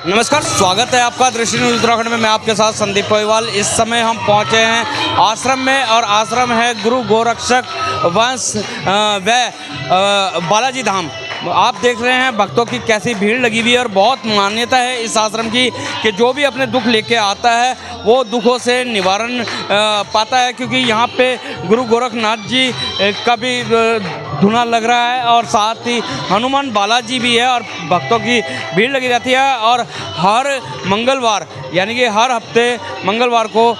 नमस्कार, स्वागत है आपका दृष्टि न्यूज़ उत्तराखंड में। मैं आपके साथ संदीप पोईवाल। इस समय हम पहुंचे हैं आश्रम में, और आश्रम है गुरु गोरक्षक वंश व बालाजी धाम। आप देख रहे हैं भक्तों की कैसी भीड़ लगी हुई है, और बहुत मान्यता है इस आश्रम की कि जो भी अपने दुख लेके आता है वो दुखों से निवारण पाता है, क्योंकि यहाँ पे गुरु गोरखनाथ जी का भी धुना लग रहा है, और साथ ही हनुमान बालाजी भी है, और भक्तों की भीड़ लगी रहती है। और हर मंगलवार यानी कि हर हफ्ते मंगलवार को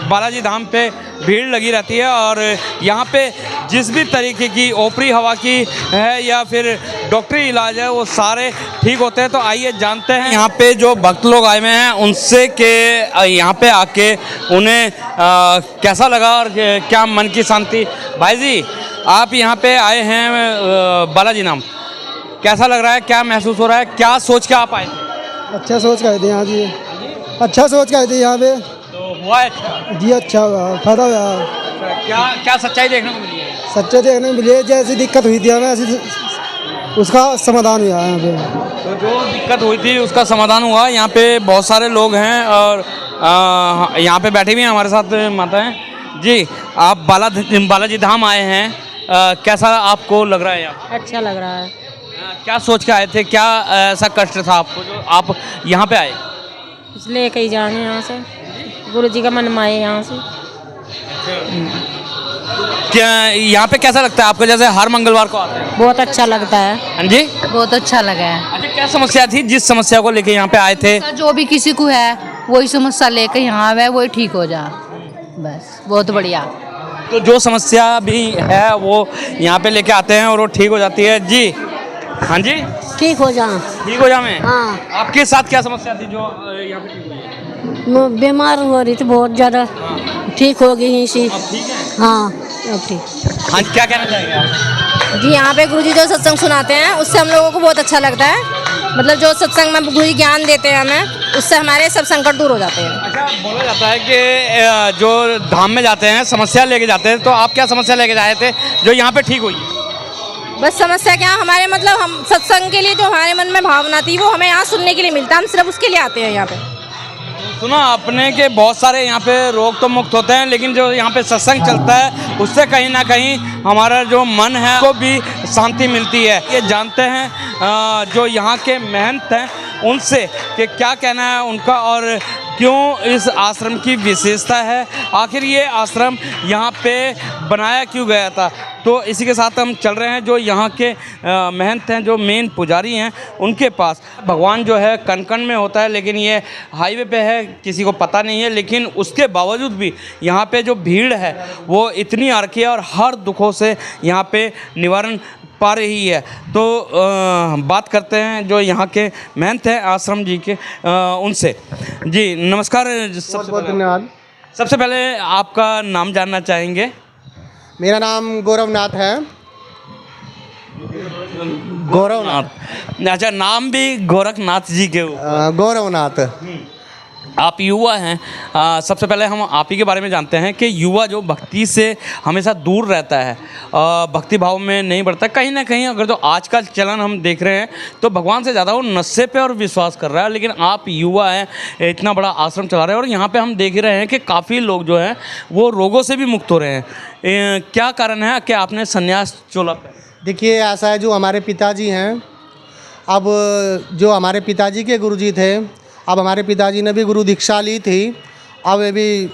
बालाजी धाम पे भीड़ लगी रहती है, और यहाँ पे जिस भी तरीके की ओपरी हवा की है या फिर डॉक्टरी इलाज है वो सारे ठीक होते हैं। तो आइए जानते हैं यहाँ पे जो भक्त लोग आए हुए हैं उनसे कि यहाँ पे आके उन्हें कैसा लगा और क्या मन की शांति। भाई जी, आप यहाँ पे आए हैं बालाजी धाम, कैसा लग रहा है, क्या महसूस हो रहा है, क्या सोच के आप आए? अच्छा सोच के आए थे यहाँ जी, अच्छा सोच के आए थे यहाँ पे। तो हुआ है अच्छा जी, अच्छा हुआ, फायदा हुआ। क्या क्या सच्चाई देखने को मिली है? सच्चे देखने को मिली है, जैसी दिक्कत हुई थी हमें ऐसी उसका समाधान हुआ है यहाँ पे। तो जो दिक्कत हुई थी उसका समाधान हुआ। यहाँ पे बहुत सारे लोग हैं, और यहाँ पे बैठे भी हैं हमारे साथ माताएं जी। आप बालाजी धाम आए हैं, कैसा आपको लग रहा है यहाँ? अच्छा लग रहा है। क्या सोच के आए थे, क्या ऐसा कष्ट था आपको जो आप यहाँ पे आए? इसलिए कहीं जाने यहाँ से, गुरु जी का मन माए यहाँ से। क्या यहाँ पे कैसा लगता है आपको, जैसे हर मंगलवार को आते हैं? बहुत अच्छा लगता है। हाँ जी, बहुत अच्छा लगा है। अच्छा, क्या समस्या थी जिस समस्या को लेके यहाँ पे आए थे? जो भी किसी को है वही समस्या लेकर यहाँ आवे, वही ठीक हो जा, बस बहुत बढ़िया। तो जो समस्या भी है वो यहाँ पे लेके आते हैं और वो ठीक हो जाती है जी। हाँ जी, ठीक हो जा। ठीक हो जाए। हाँ, आपके साथ क्या समस्या थी जो यहाँ पे ठीक हुई है? मैं बीमार हो रही थी बहुत ज़्यादा, ठीक हो गई इसी। अब ठीक है? हाँ, अब ठीक। हाँ, क्या कहना चाहेंगे आप? जी, यहाँ पे गुरुजी जो सत्संग सुनाते हैं उससे हम लोगों को बहुत अच्छा लगता है। मतलब जो सत्संग में गुरुजी ज्ञान देते हैं हमें, उससे हमारे सब संकट दूर हो जाते हैं। अच्छा, बोला जाता है कि जो धाम में जाते हैं समस्या लेके जाते हैं, तो आप क्या समस्या लेके जाए थे जो यहाँ पे ठीक हुई? बस समस्या क्या, हमारे मतलब हम सत्संग के लिए जो हमारे मन में भावना थी वो हमें यहाँ सुनने के लिए मिलता है, हम सिर्फ उसके लिए आते हैं यहाँ पे। सुना आपने कि बहुत सारे यहाँ पे रोग तो मुक्त होते हैं, लेकिन जो यहाँ पे सत्संग चलता है उससे कहीं ना कहीं हमारा जो मन है को भी शांति मिलती है। ये जानते हैं जो यहाँ के महंत हैं उनसे कि क्या कहना है उनका, और क्यों इस आश्रम की विशेषता है, आखिर ये आश्रम यहाँ पे बनाया क्यों गया था। तो इसी के साथ हम चल रहे हैं जो यहाँ के महंत हैं, जो मेन पुजारी हैं उनके पास। भगवान जो है कण कण में होता है, लेकिन ये हाईवे पे है, किसी को पता नहीं है, लेकिन उसके बावजूद भी यहाँ पे जो भीड़ है वो इतनी आ रखी है, और हर दुखों से यहाँ पे निवारण पा रही है। तो बात करते हैं जो यहाँ के महंत हैं आश्रम जी के, उनसे। जी नमस्कार। बहुत धन्यवाद। सबसे पहले आपका नाम जानना चाहेंगे? मेरा नाम गौरवनाथ है। गौरवनाथ। अच्छा, नाम भी गोरखनाथ जी के ऊपर। गौरवनाथ। आप युवा हैं, सबसे पहले हम आप ही के बारे में जानते हैं कि युवा जो भक्ति से हमेशा दूर रहता है, भक्ति भाव में नहीं बढ़ता, कहीं ना कहीं अगर जो आज का चलन हम देख रहे हैं तो भगवान से ज़्यादा वो नशे पे और विश्वास कर रहा है। लेकिन आप युवा हैं, इतना बड़ा आश्रम चला रहे हैं, और यहाँ पे हम देख ही रहे हैं कि काफ़ी लोग जो हैं वो रोगों से भी मुक्त हो रहे हैं। क्या कारण है कि आपने संन्यास चोला? देखिए, ऐसा है, जो हमारे पिताजी हैं, अब जो हमारे पिताजी के गुरुजी थे, अब हमारे पिताजी ने भी गुरु दीक्षा ली थी। अब ये भी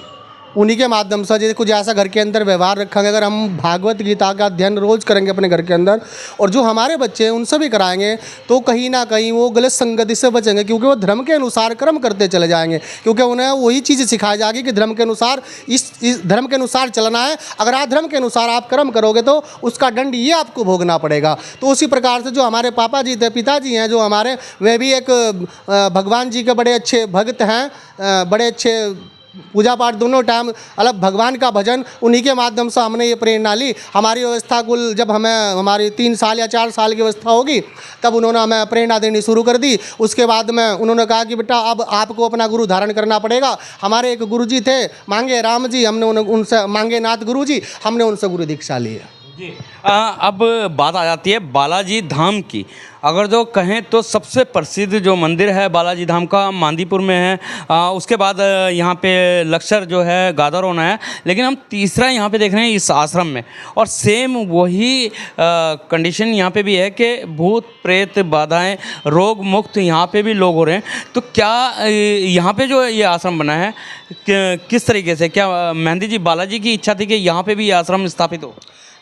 उन्हीं के माध्यम से जैसे कुछ ऐसा घर के अंदर व्यवहार रखेंगे, अगर हम भागवत गीता का अध्ययन रोज़ करेंगे अपने घर के अंदर, और जो हमारे बच्चे हैं उनसे भी कराएंगे, तो कहीं ना कहीं वो गलत संगति से बचेंगे, क्योंकि वो धर्म के अनुसार कर्म करते चले जाएंगे, क्योंकि उन्हें वही चीज़ सिखाई जाएगी कि धर्म के अनुसार इस धर्म के अनुसार चलना है। अगर आप धर्म के अनुसार आप कर्म करोगे तो उसका दंड ये आपको भोगना पड़ेगा। तो उसी प्रकार से जो हमारे पापा जी थे, पिताजी हैं जो हमारे, वे भी एक भगवान जी के बड़े अच्छे भक्त हैं, बड़े अच्छे पूजा पाठ दोनों टाइम, अलग भगवान का भजन, उन्हीं के माध्यम से हमने ये प्रेरणा ली। हमारी व्यवस्था कुल जब हमें हमारी 3 साल या 4 साल की व्यवस्था होगी तब उन्होंने हमें प्रेरणा देनी शुरू कर दी। उसके बाद में उन्होंने कहा कि बेटा अब आपको अपना गुरु धारण करना पड़ेगा। हमारे एक गुरु जी थे मांगे राम जी, हमने उनसे मांगे नाथ गुरु जी, हमने उनसे गुरु दीक्षा ली है। जी। अब बात आ जाती है बालाजी धाम की। अगर जो कहें तो सबसे प्रसिद्ध जो मंदिर है बालाजी धाम का मांदीपुर में है। उसके बाद यहाँ पे लक्सर जो है गादरओना है, लेकिन हम तीसरा यहाँ पे देख रहे हैं इस आश्रम में। और सेम वही कंडीशन यहाँ पे भी है कि भूत प्रेत बाधाएं रोग मुक्त यहाँ पे भी लोग हो रहे हैं। तो क्या यहाँ पे जो ये आश्रम बना है किस तरीके से, क्या मेहंदी जी बालाजी की इच्छा थी कि यहाँ पे भी ये आश्रम स्थापित हो?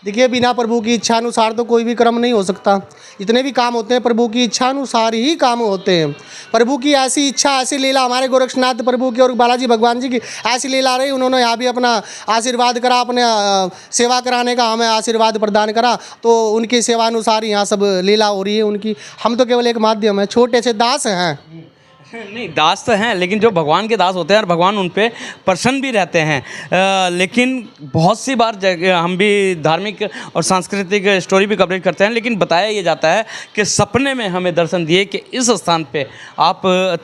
देखिए, बिना प्रभु की इच्छा अनुसार तो कोई भी कर्म नहीं हो सकता। जितने भी काम होते हैं प्रभु की इच्छा अनुसार ही काम होते हैं। प्रभु की ऐसी इच्छा, ऐसी लीला, हमारे गोरक्षनाथ प्रभु की और बालाजी भगवान जी की ऐसी लीला रही। उन्होंने यहाँ भी अपना आशीर्वाद करा, अपने सेवा कराने का हमें आशीर्वाद प्रदान करा, तो उनकी सेवा अनुसार यहाँ सब लीला हो रही है उनकी। हम तो केवल एक माध्यम है, छोटे से दास हैं। नहीं, दास तो हैं, लेकिन जो भगवान के दास होते हैं और भगवान उन पे प्रसन्न भी रहते हैं। लेकिन बहुत सी बार हम भी धार्मिक और सांस्कृतिक स्टोरी भी कवरेज करते हैं, लेकिन बताया ये जाता है कि सपने में हमें दर्शन दिए कि इस स्थान पे आप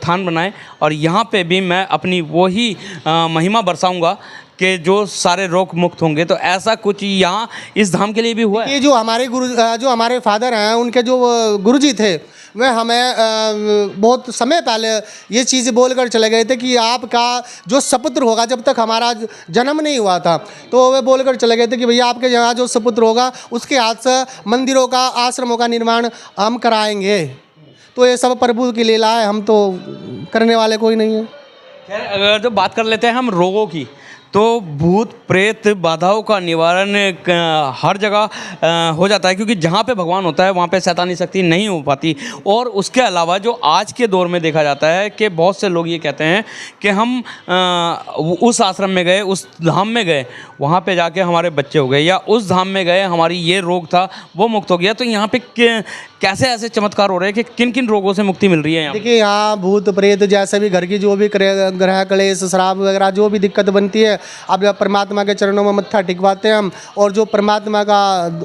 थान बनाएं और यहाँ पे भी मैं अपनी वही महिमा बरसाऊँगा कि जो सारे रोग मुक्त होंगे। तो ऐसा कुछ यहाँ इस धाम के लिए भी हुआ है। ये जो हमारे फादर हैं, उनके जो गुरुजी थे, वह हमें बहुत समय पहले ये चीज़ बोलकर चले गए थे कि आपका जो सपुत्र होगा, जब तक हमारा जन्म नहीं हुआ था तो वे बोलकर चले गए थे कि भैया आपके यहाँ जो सपुत्र होगा उसके हाथ से मंदिरों का, आश्रमों का निर्माण हम कराएंगे। तो ये सब प्रभु की लीला है, हम तो करने वाले कोई नहीं है। खैर, अगर जो बात कर लेते हैं हम रोगों की, तो भूत प्रेत बाधाओं का निवारण हर जगह हो जाता है, क्योंकि जहाँ पे भगवान होता है वहाँ पे शैतानी शक्ति नहीं हो पाती। और उसके अलावा जो आज के दौर में देखा जाता है कि बहुत से लोग ये कहते हैं कि हम उस आश्रम में गए, उस धाम में गए, वहाँ पे जाके हमारे बच्चे हो गए, या उस धाम में गए हमारी ये रोग था वो मुक्त हो गया। तो यहाँ पे कैसे ऐसे चमत्कार हो रहे हैं कि किन किन रोगों से मुक्ति मिल रही है? देखिए, यहाँ भूत प्रेत जैसे भी घर की जो भी ग्रह क्लेश, शराब वगैरह जो भी दिक्कत बनती है, अब जब परमात्मा के चरणों में मत्था टिकवाते हैं हम, और जो परमात्मा का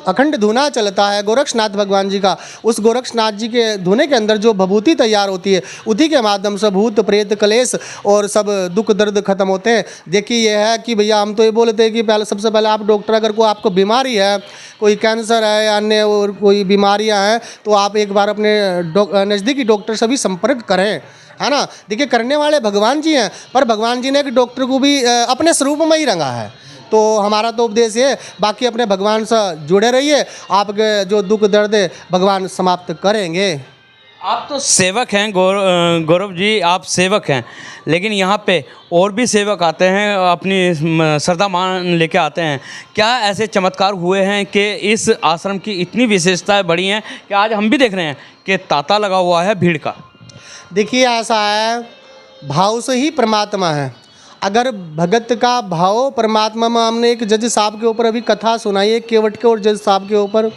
अखंड धुना चलता है गोरक्षनाथ भगवान जी का, उस गोरक्षनाथ जी के धुने के अंदर जो भभूति तैयार होती है, उसी के माध्यम से भूत प्रेत क्लेश और सब दुख दर्द खत्म होते हैं। देखिए, ये है कि भैया हम तो ये बोलते हैं कि पहले सबसे पहले आप डॉक्टर, अगर कोई आपको बीमारी है, कोई कैंसर है या अन्य और कोई बीमारियां हैं, तो आप एक बार अपने नज़दीकी डॉक्टर से भी संपर्क करें, है ना। देखिए, करने वाले भगवान जी हैं, पर भगवान जी ने एक डॉक्टर को भी अपने स्वरूप में ही रंगा है। तो हमारा तो उपदेश है, बाकी अपने भगवान से जुड़े रहिए, आपके जो दुख दर्द है भगवान समाप्त करेंगे। आप तो सेवक हैं गौरव जी, आप सेवक हैं, लेकिन यहाँ पे और भी सेवक आते हैं, अपनी श्रद्धा मान लेके आते हैं। क्या ऐसे चमत्कार हुए हैं कि इस आश्रम की इतनी विशेषताएं बढ़ी हैं कि आज हम भी देख रहे हैं कि तांता लगा हुआ है भीड़ का? देखिए, ऐसा है, भाव से ही परमात्मा है। अगर भगत का भाव परमात्मा में, हमने एक जज साहब के ऊपर अभी कथा सुनाई है, केवट के और जज साहब के ऊपर।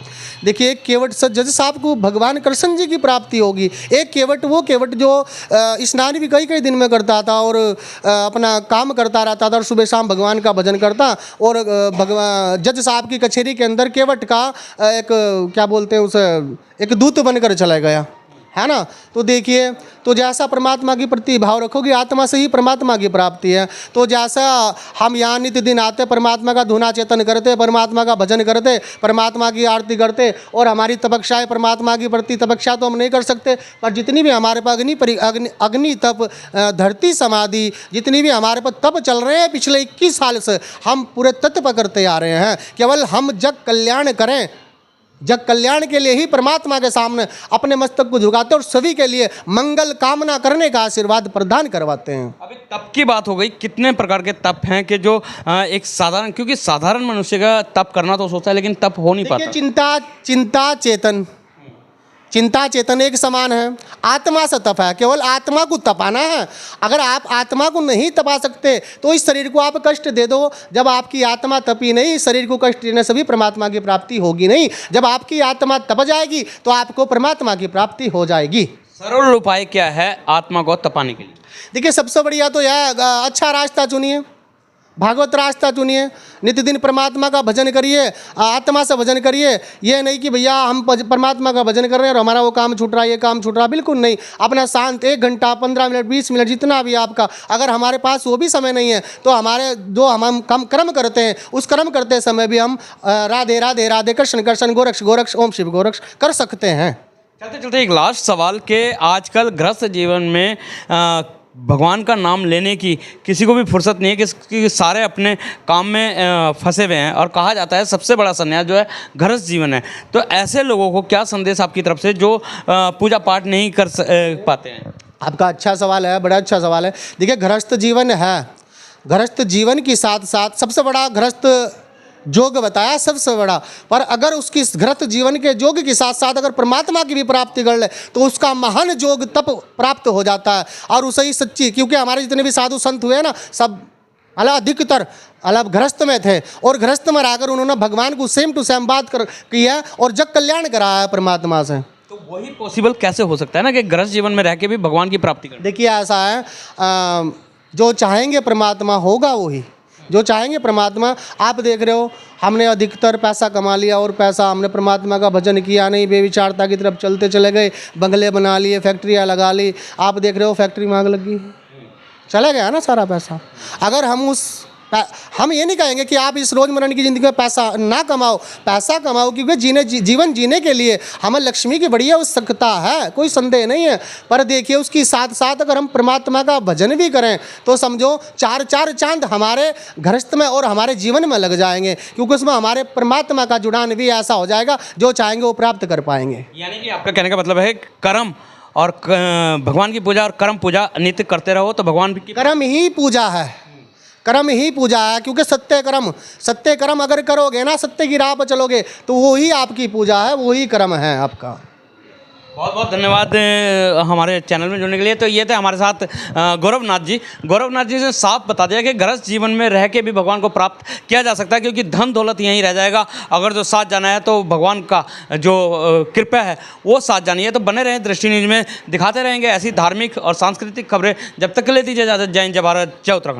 देखिए, केवट से जज साहब को भगवान कृष्ण जी की प्राप्ति होगी। एक केवट, वो केवट जो स्नान भी कई कई दिन में करता था और अपना काम करता रहता था और सुबह शाम भगवान का भजन करता, और भगवान जज साहब की कचहरी के अंदर केवट का एक, क्या बोलते हैं उसे, एक दूत बनकर चला गया, है ना। तो देखिए, तो जैसा परमात्मा के प्रति भाव रखोगे, आत्मा से ही परमात्मा की प्राप्ति है। तो जैसा हम यहाँ नित्य दिन आते, परमात्मा का धुना चेतन करते, परमात्मा का भजन करते, परमात्मा की आरती करते, और हमारी तपस्याएं परमात्मा के प्रति तपस्या तो हम नहीं कर सकते, पर जितनी भी हमारे पास अग्नि तप, धरती समाधि, जितनी भी हमारे पास तप चल रहे हैं पिछले 21 साल से, हम पूरे तत्व करते आ रहे हैं। केवल हम जग कल्याण करें, जग कल्याण के लिए ही परमात्मा के सामने अपने मस्तक को झुकाते और सभी के लिए मंगल कामना करने का आशीर्वाद प्रदान करवाते हैं। अभी तप की बात हो गई, कितने प्रकार के तप हैं कि जो एक साधारण, क्योंकि साधारण मनुष्य का तप करना तो सोचता है लेकिन तप हो नहीं पाता। चिंता चेतन एक समान है। आत्मा से तप है, केवल आत्मा को तपाना है। अगर आप आत्मा को नहीं तपा सकते तो इस शरीर को आप कष्ट दे दो। जब आपकी आत्मा तपी नहीं, शरीर को कष्ट देने से भी परमात्मा की प्राप्ति होगी नहीं। जब आपकी आत्मा तप जाएगी तो आपको परमात्मा की प्राप्ति हो जाएगी। सरल उपाय क्या है आत्मा को तपाने के लिए? देखिए, सबसे बढ़िया तो यह अच्छा रास्ता चुनिए, भागवत रास्ता चुनिए, नित्य दिन परमात्मा का भजन करिए, आत्मा से भजन करिए। ये नहीं कि भैया हम परमात्मा का भजन कर रहे हैं और हमारा वो काम छूट रहा है, ये काम छूट रहा है, बिल्कुल नहीं। अपना शांत 1 घंटा 15 मिनट 20 मिनट जितना भी आपका, अगर हमारे पास वो भी समय नहीं है तो हमारे जो हम कम कर्म करते हैं उस कर्म करते समय भी हम राधे राधे राधे कृष्ण कृष्ण गोरक्ष गोरक्ष ओम शिव गोरक्ष कर सकते हैं। चलते चलते एक लास्ट सवाल के आजकल गृहस्थ जीवन में भगवान का नाम लेने की किसी को भी फुर्सत नहीं है, कि सारे अपने काम में फंसे हुए हैं और कहा जाता है सबसे बड़ा संन्यास जो है गृहस्थ जीवन है। तो ऐसे लोगों को क्या संदेश आपकी तरफ से जो पूजा पाठ नहीं कर पाते हैं? आपका अच्छा सवाल है, बड़ा अच्छा सवाल है। देखिए गृहस्थ जीवन है, गृहस्थ जीवन के साथ साथ सबसे बड़ा गृहस्थ योग बताया सबसे बड़ा, पर अगर उसकी गृहस्थ जीवन के योग के साथ साथ अगर परमात्मा की भी प्राप्ति कर ले तो उसका महान योग तप प्राप्त हो जाता है। और उसे ही सच्ची, क्योंकि हमारे जितने भी साधु संत हुए ना सब अधिकतर अलग गृहस्थ में थे और गृहस्थ में रहकर उन्होंने भगवान को सेम टू सेम बात की है और जग कल्याण कराया है परमात्मा से। तो वही पॉसिबल कैसे हो सकता है ना कि गृहस्थ जीवन में रह के भी भगवान की प्राप्ति करें? देखिए ऐसा है, जो चाहेंगे परमात्मा होगा वही, जो चाहेंगे परमात्मा। आप देख रहे हो हमने अधिकतर पैसा कमा लिया और पैसा हमने परमात्मा का भजन किया नहीं, बेविचारता की तरफ चलते चले गए, बंगले बना लिए, फैक्ट्रियाँ लगा ली। आप देख रहे हो फैक्ट्री में आग लगी, चला गया ना सारा पैसा। अगर हम ये नहीं कहेंगे कि आप इस रोजमर्रा की ज़िंदगी में पैसा ना कमाओ, पैसा कमाओ, क्योंकि जीवन जीने के लिए हमें लक्ष्मी की बड़ी आवश्यकता है, कोई संदेह नहीं है। पर देखिए उसके साथ साथ अगर हम परमात्मा का भजन भी करें तो समझो 4 चांद हमारे गृहस्थ में और हमारे जीवन में लग जाएंगे, क्योंकि उसमें हमारे परमात्मा का जुड़ान भी ऐसा हो जाएगा जो चाहेंगे वो प्राप्त कर पाएंगे। यानी कि आपका कहने का मतलब है कर्म और भगवान की पूजा और कर्म पूजा नित्य करते रहो तो भगवान की कर्म ही पूजा है, कर्म ही पूजा है। क्योंकि सत्य कर्म अगर करोगे ना, सत्य की राह पर चलोगे तो वो ही आपकी पूजा है, वो ही कर्म है आपका। बहुत बहुत धन्यवाद हमारे चैनल में जुड़ने के लिए। तो ये थे हमारे साथ गौरवनाथ जी। गौरवनाथ जी ने साफ बता दिया कि गृहस्थ जीवन में रह के भी भगवान को प्राप्त किया जा सकता है, क्योंकि धन दौलत यहीं रह जाएगा। अगर जो साथ जाना है तो भगवान का जो कृपा है वो साथ जानी है। तो बने रहें दृष्टि न्यूज़ में, दिखाते रहेंगे ऐसी धार्मिक और सांस्कृतिक खबरें। जब तक के लिए दीजिए इजाज़त। जय हिंद, जय भारत, जय उत्तराखंड।